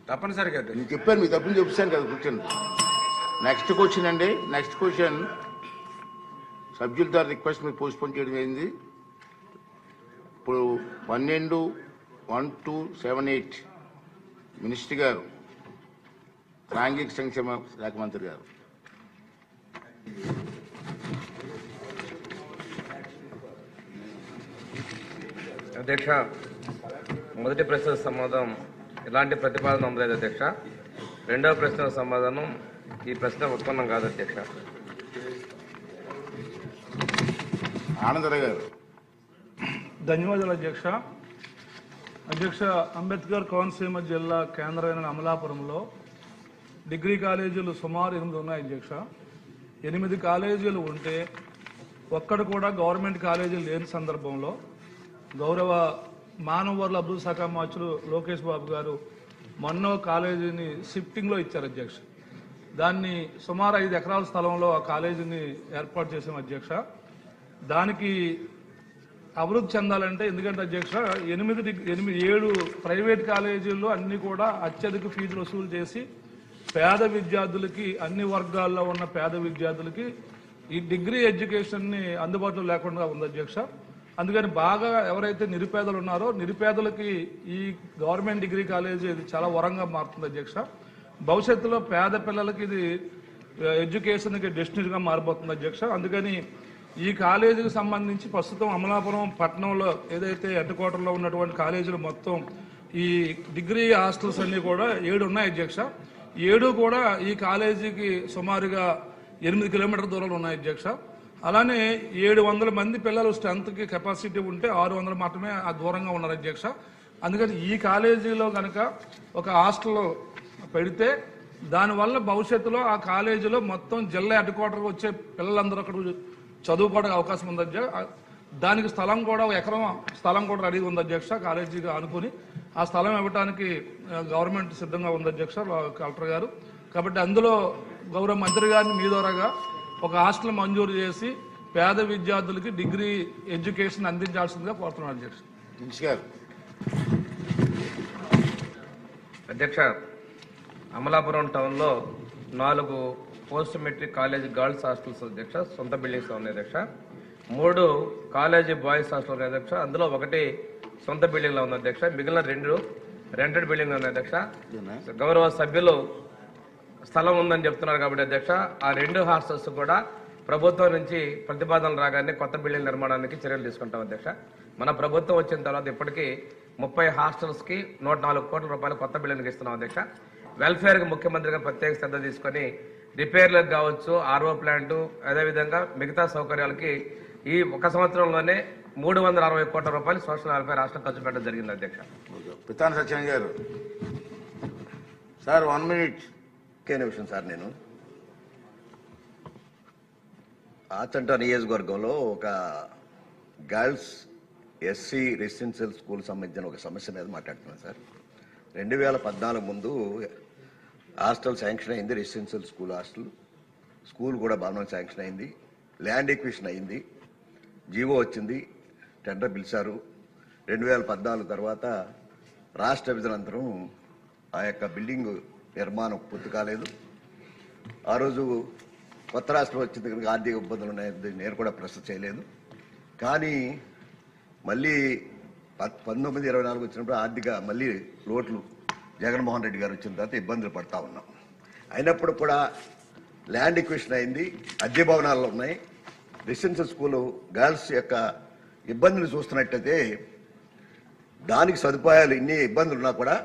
తప్పనిసరిగా నేను చెప్పాను, మీ తప్పని చెప్పాను కదా కూర్చొని. నెక్స్ట్ క్వశ్చన్ అండి. నెక్స్ట్ క్వశ్చన్ సభ్యుల ద్వారా రిక్వెస్ట్ మీరు పోస్ట్పోన్ చేయడం అయింది. ఇప్పుడు 12/1/278 మినిస్టర్ గారు, సాంఘిక సంక్షేమ శాఖ మంత్రి గారు. అధ్యక్ష, మొదటి ప్రశ్న సమాధానం ఎలాంటి ప్రతిపాదన అందలేదు అధ్యక్ష. రెండవ ప్రశ్న సమాధానం ఈ ప్రశ్న ఉత్పన్నం కాదు అధ్యక్ష. ఆనందరావు గారు. ధన్యవాదాలు అధ్యక్ష. అధ్యక్ష, అంబేద్కర్ కోనసీమ జిల్లా కేంద్రమైన అమలాపురంలో డిగ్రీ కాలేజీలు సుమారు 8 ఉన్నాయి అధ్యక్ష. 8 కాలేజీలు ఉంటే ఒక్కడు కూడా గవర్నమెంట్ కాలేజీలు లేని సందర్భంలో గౌరవ మానవ వనరుల అభివృద్ధి శాఖ మంత్రులు లోకేష్ బాబు గారు మొన్న కాలేజీని షిఫ్టింగ్లో ఇచ్చారు అధ్యక్ష. దాన్ని సుమారు 5 ఎకరాల స్థలంలో ఆ కాలేజీని ఏర్పాటు చేసాం అధ్యక్ష. దానికి అభివృద్ధి చెందాలంటే, ఎందుకంటే అధ్యక్ష 7 ప్రైవేట్ కాలేజీల్లో అన్ని కూడా అత్యధిక ఫీజులు వసూలు చేసి పేద విద్యార్థులకి, అన్ని వర్గాల్లో ఉన్న పేద విద్యార్థులకి ఈ డిగ్రీ ఎడ్యుకేషన్ని అందుబాటులో లేకుండా ఉంది అధ్యక్ష. అందుకని బాగా ఎవరైతే నిరుపేదలు ఉన్నారో నిరుపేదలకి ఈ గవర్నమెంట్ డిగ్రీ కాలేజీ ఇది చాలా వరంగా మారుతుంది అధ్యక్ష. భవిష్యత్తులో పేద పిల్లలకి ఇది ఎడ్యుకేషన్కి డెస్టినీగా మారిపోతుంది అధ్యక్ష. అందుకని ఈ కాలేజీకి సంబంధించి ప్రస్తుతం అమలాపురం పట్టణంలో ఏదైతే హెడ్ క్వార్టర్లో ఉన్నటువంటి కాలేజీలు మొత్తం ఈ డిగ్రీ హాస్టల్స్ అన్నీ కూడా 7 ఉన్నాయి అధ్యక్ష. 7 కూడా ఈ కాలేజీకి సుమారుగా 8 కిలోమీటర్ల దూరంలో ఉన్నాయి అధ్యక్ష. అలానే 700 మంది పిల్లలు స్ట్రెంత్కి కెపాసిటీ ఉంటే 600 మాత్రమే ఆ దూరంగా ఉన్నారు అధ్యక్ష. అందుకని ఈ కాలేజీలో కనుక ఒక హాస్టల్ పెడితే దానివల్ల భవిష్యత్తులో ఆ కాలేజీలో మొత్తం జిల్లా హెడ్ క్వార్టర్కి వచ్చే పిల్లలందరూ అక్కడ చదువుకోవడానికి అవకాశం ఉంది అధ్యక్ష. దానికి స్థలం కూడా 1 ఎకరం స్థలం కూడా రెడీగా ఉంది అధ్యక్ష. కాలేజీగా అనుకుని ఆ స్థలం ఇవ్వడానికి గవర్నమెంట్ సిద్ధంగా ఉంది అధ్యక్ష, కలెక్టర్ గారు. కాబట్టి అందులో గౌరవ మంత్రి గారిని మీ ద్వారాగా ఒక హాస్టల్ మంజూరు చేసి పేద విద్యార్థులకి డిగ్రీ ఎడ్యుకేషన్ అందించాల్సిందిగా కోరుతున్నాను అధ్యక్ష. అధ్యక్ష, అమలాపురం టౌన్లో 4 post matric college girls hostels అధ్యక్ష, సొంత బిల్డింగ్స్ ఉన్నాయి అధ్యక్ష. 3 కాలేజీ బాయ్స్ హాస్టల్ ఉన్నాయి అధ్యక్ష. అందులో 1 సొంత బిల్డింగ్లో ఉంది అధ్యక్ష. మిగిలిన 2 రెంటెడ్ బిల్డింగ్లు ఉన్నాయి అధ్యక్ష. గౌరవ సభ్యులు స్థలం ఉందని చెప్తున్నారు కాబట్టి అధ్యక్ష, ఆ 2 హాస్టల్స్ కూడా ప్రభుత్వం నుంచి ప్రతిపాదనలు రాగానే కొత్త బిల్డింగ్ నిర్మాణానికి చర్యలు తీసుకుంటాం అధ్యక్ష. మన ప్రభుత్వం వచ్చిన తర్వాత ఇప్పటికీ 30 హాస్టల్స్కి 104 కోట్ల రూపాయలు కొత్త బిల్డింగ్ ఇస్తున్నాం అధ్యక్ష. వెల్ఫేర్కి ముఖ్యమంత్రిగా ప్రత్యేక శ్రద్ధ తీసుకొని రిపేర్లకు కావచ్చు, ఆర్ఓ ప్లాంటు, అదేవిధంగా మిగతా సౌకర్యాలకి ఈ 1 సంవత్సరంలోనే 360 కోట్ల రూపాయలు సోషల్ వెల్ఫేర్ రాష్ట్రం ఖర్చు పెట్టడం జరిగింది అధ్యక్ష. పితాని సత్యనారాయణ గారు సార్ 1 మినిట్. ఒకే నిమిషం సార్. నేను ఆచంట నియోజకవర్గంలో ఒక గర్ల్స్ ఎస్సీ రెసిడెన్షియల్ స్కూల్ సంబంధించిన ఒక సమస్య మీద మాట్లాడుతున్నాను సార్. 2014 ముందు హాస్టల్ శాంక్షన్ అయింది, రెసిడెన్షియల్ స్కూల్ హాస్టల్. స్కూల్ కూడా భవనం శాంక్షన్ అయింది, ల్యాండ్ ఎక్విజిషన్ అయింది, జీవో వచ్చింది, టెండర్ పిలిచారు. 2014 తర్వాత రాష్ట్ర విభజనంతరం ఆ యొక్క బిల్డింగ్ నిర్మాణం పూర్తి కాలేదు. ఆ రోజు కొత్త రాష్ట్రం వచ్చింది కనుక ఆర్థిక ఇబ్బందులు ఉన్నాయని నేను కూడా ప్రశ్న చేయలేదు. కానీ మళ్ళీ 1924 వచ్చినప్పుడు ఆర్థిక మళ్ళీ లోట్లు జగన్మోహన్ రెడ్డి గారు వచ్చిన తర్వాత ఇబ్బందులు పడతా ఉన్నాం. అయినప్పుడు కూడా ల్యాండ్ ఎక్విజిషన్ అయింది, అద్దె భవనాల్లో ఉన్నాయి. రెసిడెన్షియల్ స్కూలు గర్ల్స్ యొక్క ఇబ్బందులు చూస్తున్నట్టయితే దానికి సదుపాయాలు ఇన్ని ఇబ్బందులు ఉన్నా కూడా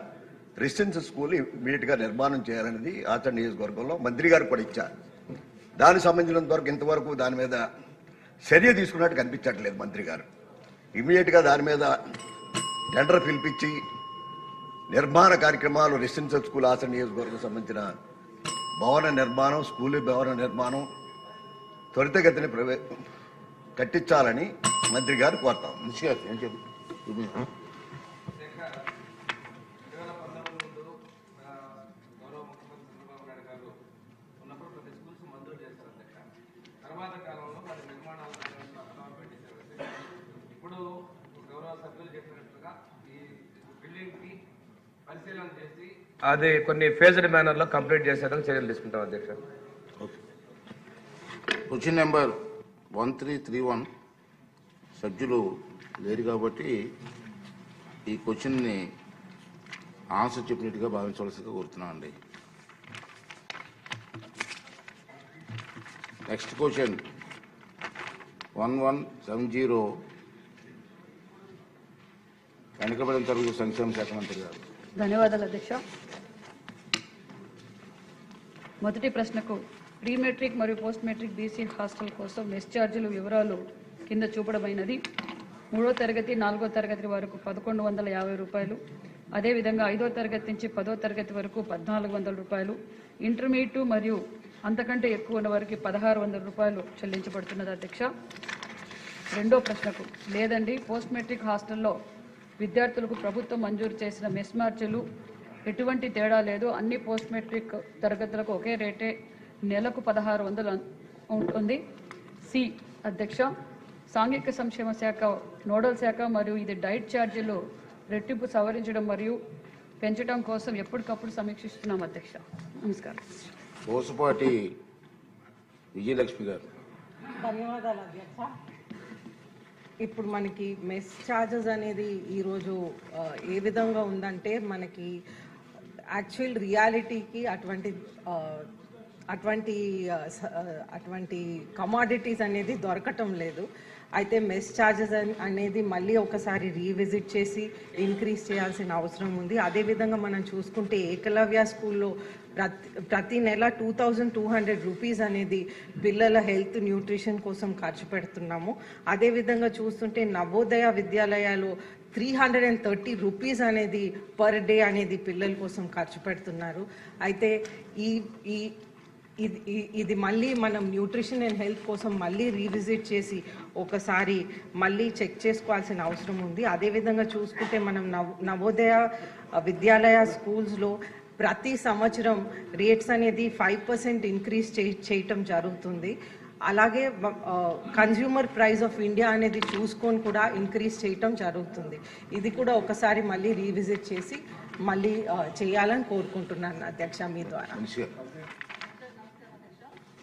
రెసిడెన్షియల్ స్కూల్ ఇమీడియట్గా నిర్మాణం చేయాలనేది ఆచరణ నియోజకవర్గంలో మంత్రి గారు కూడా ఇచ్చారు. దానికి సంబంధించినంత వరకు ఇంతవరకు దాని మీద చర్య తీసుకున్నట్టు కనిపించట్లేదు మంత్రి గారు. ఇమీడియట్గా దాని మీద టెండర్ పిలిపించి నిర్మాణ కార్యక్రమాలు రెసిడెన్షియల్ స్కూల్ ఆచరణ నియోజకవర్గం సంబంధించిన భవన నిర్మాణం, స్కూల్ భవన నిర్మాణం త్వరితగతిని కట్టించాలని మంత్రి గారు కోరుతాం. ఇప్పుడు గౌరవ సభ్యులు చెప్పినట్లుగా ఈ బిల్డింగ్ కి పరిశీలన చేసి అది కొన్ని ఫేజ్డ్ మేనర్లో కంప్లీట్ చేసేందుకు చర్యలు తీసుకుంటాం అధ్యక్ష. క్వశ్చన్ నెంబర్ 1331 సభ్యులు లేరు కాబట్టి ఈ క్వశ్చన్ని ఆన్సర్ చెప్పినట్టుగా భావించవలసిందిగా కోరుతున్నాం అండి. నెక్స్ట్ క్వశ్చన్ 1170 వెనుకబడిన తరగతి సంక్షేమ శాఖ మంత్రి గారు. ధన్యవాదాలు అధ్యక్ష. మొదటి ప్రశ్నకు ప్రీ మెట్రిక్ మరియు పోస్ట్ మెట్రిక్ బీసీ హాస్టల్ కోసం మెస్ ఛార్జీల వివరాలు కింద చూపడమైనది. 3వ తరగతి 4వ తరగతి వరకు 1150 రూపాయలు, అదేవిధంగా 5వ తరగతి నుంచి 10వ తరగతి వరకు 1400 రూపాయలు, ఇంటర్మీడియట్ మరియు అంతకంటే ఎక్కువ ఉన్న వారికి 1600 రూపాయలు చెల్లించబడుతున్నది అధ్యక్ష. రెండో ప్రశ్నకు లేదండి, పోస్ట్ మెట్రిక్ హాస్టల్లో విద్యార్థులకు ప్రభుత్వం మంజూరు చేసిన మెస్ ఛార్జీలు ఎటువంటి తేడా లేదు, అన్ని పోస్ట్ మెట్రిక్ తరగతులకు ఒకే రేటే, నెలకు 1600 ఉంటుంది. సి అధ్యక్ష, సాంఘిక సంక్షేమ శాఖ నోడల్ శాఖ మరియు ఇది డైట్ ఛార్జీలు రెట్టింపు సవరించడం మరియు పెంచడం కోసం ఎప్పటికప్పుడు సమీక్షిస్తున్నాం అధ్యక్ష. నమస్కారం. పోసుపాటి విజయలక్ష్మి గారు. ధన్యవాదాలు అధ్యక్ష. ఇప్పుడు మనకి మెస్ ఛార్జెస్ అనేది ఈరోజు ఏ విధంగా ఉందంటే, మనకి యాక్చువల్ రియాలిటీకి అటువంటి కమాడిటీస్ అనేది దొరకటం లేదు. అయితే మెస్ ఛార్జెస్ అనేది మళ్ళీ ఒకసారి రీవిజిట్ చేసి ఇంక్రీజ్ చేయాల్సిన అవసరం ఉంది. అదేవిధంగా మనం చూసుకుంటే ఏకలవ్య స్కూల్లో ప్రతి నెల 2200 రూపీస్ అనేది పిల్లల హెల్త్ న్యూట్రిషన్ కోసం ఖర్చు పెడుతున్నాము. అదేవిధంగా చూస్తుంటే నవోదయ విద్యాలయాలు 330 రూపీస్ అనేది పర్ డే అనేది పిల్లల కోసం ఖర్చు పెడుతున్నారు. అయితే ఇది మళ్ళీ మనం న్యూట్రిషన్ అండ్ హెల్త్ కోసం మళ్ళీ రీవిజిట్ చేసి ఒకసారి మళ్ళీ చెక్ చేసుకోవాల్సిన అవసరం ఉంది. అదేవిధంగా చూసుకుంటే మనం నవోదయ విద్యాలయ స్కూల్స్లో ప్రతి సంవత్సరం రేట్స్ అనేది 5% ఇంక్రీజ్ చేయటం జరుగుతుంది. అలాగే కన్జ్యూమర్ ప్రైస్ ఆఫ్ ఇండియా అనేది చూసుకొని కూడా ఇంక్రీజ్ చేయటం జరుగుతుంది. ఇది కూడా ఒకసారి మళ్ళీ రీవిజిట్ చేసి మళ్ళీ చేయాలని కోరుకుంటున్నాను అధ్యక్ష మీ ద్వారా.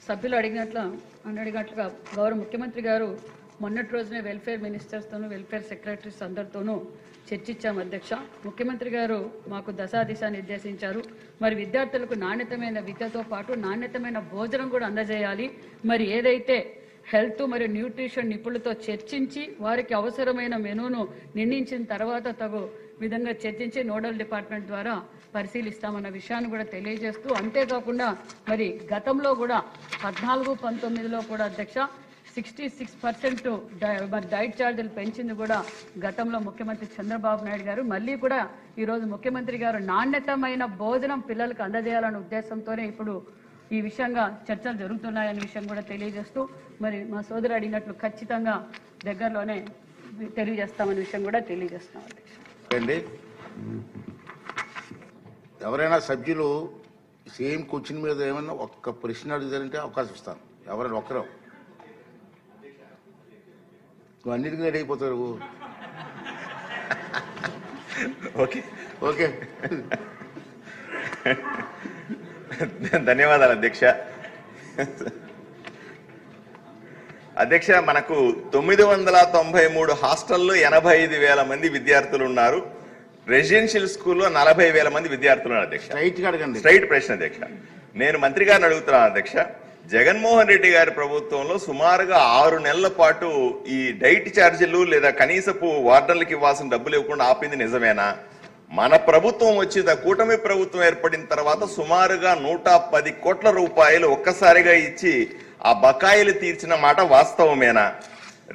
సభ్యులు అడిగినట్లుగా గౌరవ ముఖ్యమంత్రి గారు మొన్నటి రోజునే వెల్ఫేర్ మినిస్టర్స్తోనూ వెల్ఫేర్ సెక్రటరీస్ అందరితోనూ చర్చించాము అధ్యక్ష. ముఖ్యమంత్రి గారు మాకు దశాదిశ నిర్దేశించారు. మరి విద్యార్థులకు నాణ్యతమైన విద్యతో పాటు నాణ్యతమైన భోజనం కూడా అందజేయాలి. మరి ఏదైతే హెల్త్ మరియు న్యూట్రిషన్ నిపుణులతో చర్చించి వారికి అవసరమైన మెనూను నిర్ణయించిన తర్వాత తగు విధంగా చర్చించి నోడల్ డిపార్ట్మెంట్ ద్వారా పరిశీలిస్తామన్న విషయాన్ని కూడా తెలియజేస్తూ, అంతేకాకుండా మరి గతంలో కూడా 14-19లో కూడా అధ్యక్ష 66% మరి డైట్ ఛార్జీలు పెంచింది కూడా గతంలో ముఖ్యమంత్రి చంద్రబాబు నాయుడు గారు. మళ్ళీ కూడా ఈరోజు ముఖ్యమంత్రి గారు నాణ్యతమైన భోజనం పిల్లలకు అందజేయాలనే ఉద్దేశంతోనే ఇప్పుడు ఈ విషయంగా చర్చలు జరుగుతున్నాయనే విషయం కూడా తెలియజేస్తూ, మరి మా సోదరు అడిగినట్లు ఖచ్చితంగా దగ్గరలోనే తెలియజేస్తామనే విషయం కూడా తెలియజేస్తున్నాం అధ్యక్ష. ఎవరైనా సభ్యులు సేమ్ క్వశ్చన్ మీద ఏమన్నా ఒక్క ప్రశ్న అడిగారంటే అవకాశం ఇస్తాను. ఎవరైనా ఒక్కరు నువ్వు అన్నిటికీ రెడీ అయిపోతారు. ఓకే ఓకే ధన్యవాదాలు అధ్యక్ష. అధ్యక్ష, మనకు 993 హాస్టల్లో 85,000 మంది విద్యార్థులు ఉన్నారు. రెసిడెన్షియల్ స్కూల్లో 40,000 మంది విద్యార్థులు ఉన్నారు అధ్యక్ష. స్ట్రైట్ ప్రశ్న అధ్యక్ష. నేను మంత్రి గారిని అడుగుతున్నాను అధ్యక్ష. జగన్మోహన్ రెడ్డి గారి ప్రభుత్వంలో సుమారుగా 6 నెలల పాటు ఈ డైట్ ఛార్జీలు లేదా కనీసపు వార్డర్లకు ఇవ్వాల్సిన డబ్బులు ఇవ్వకుండా ఆపింది నిజమేనా? మన ప్రభుత్వం వచ్చి కూటమి ప్రభుత్వం ఏర్పడిన తర్వాత సుమారుగా 110 కోట్ల రూపాయలు ఒక్కసారిగా ఇచ్చి ఆ బకాయిలు తీర్చిన మాట వాస్తవమేనా?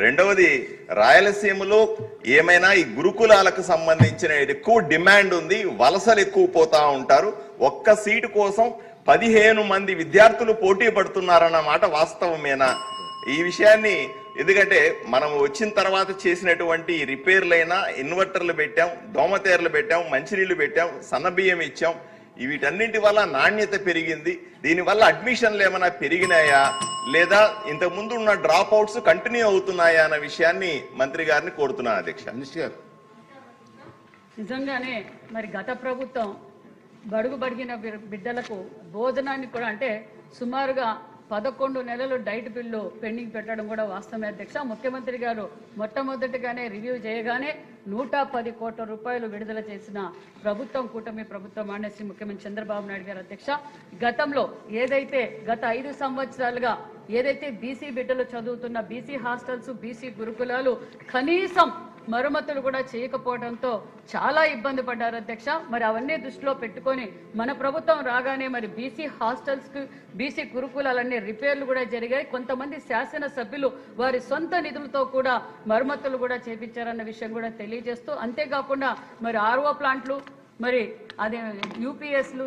రెండవది, రాయలసీమలో ఏమైనా ఈ గురుకులాలకు సంబంధించిన ఎక్కువ డిమాండ్ ఉంది, వలసలు ఎక్కువ పోతా ఉంటారు, ఒక్క సీటు కోసం 15 మంది విద్యార్థులు పోటీ పడుతున్నారన్న మాట వాస్తవమేనా? ఈ విషయాన్ని, ఎందుకంటే మనం వచ్చిన తర్వాత చేసినటువంటి రిపేర్లైనా ఇన్వర్టర్లు పెట్టాం, దోమతేర్లు పెట్టాం, మంచినీళ్లు పెట్టాం, సన్నబియ్యం ఇచ్చాం, వీటన్నింటి వల్ల నాణ్యత పెరిగింది. దీనివల్ల అడ్మిషన్లు ఏమైనా పెరిగినాయా లేదా ఇంతకుముందు ఉన్న డ్రాప్ అవుట్స్ కంటిన్యూ అవుతున్నాయా అన్న విషయాన్ని మంత్రి గారిని కోరుతున్నాను అధ్యక్ష. నిజంగానే మరి గత ప్రభుత్వం బడుగు బడిగిన బిడ్డలకు భోజనాన్ని కూడా అంటే సుమారుగా 11 నెలలు డైట్ బిల్లు పెండింగ్ పెట్టడం కూడా వాస్తవమే అధ్యక్ష. ముఖ్యమంత్రి గారు మొట్టమొదటిగానే రివ్యూ చేయగానే 110 కోట్ల రూపాయలు విడుదల చేసిన ప్రభుత్వం కూటమి ప్రభుత్వం శ్రీ ముఖ్యమంత్రి చంద్రబాబు నాయుడు గారు అధ్యక్ష. గతంలో ఏదైతే గత 5 సంవత్సరాలుగా ఏదైతే బీసీ బిడ్డలు చదువుతున్న బీసీ హాస్టల్స్ బీసీ గురుకులాలు కనీసం మరమ్మతులు కూడా చేయకపోవడంతో చాలా ఇబ్బంది పడ్డారు అధ్యక్ష. మరి అవన్నీ దృష్టిలో పెట్టుకొని మన ప్రభుత్వం రాగానే మరి బీసీ హాస్టల్స్కి బీసీ గురుకులాలన్నీ రిపేర్లు కూడా జరిగాయి. కొంతమంది శాసనసభ్యులు వారి సొంత నిధులతో కూడా మరమ్మతులు కూడా చేపించారన్న విషయం కూడా తెలియజేస్తూ, అంతేకాకుండా మరి ఆర్ఓ ప్లాంట్లు మరి అదే యూపీఎస్లు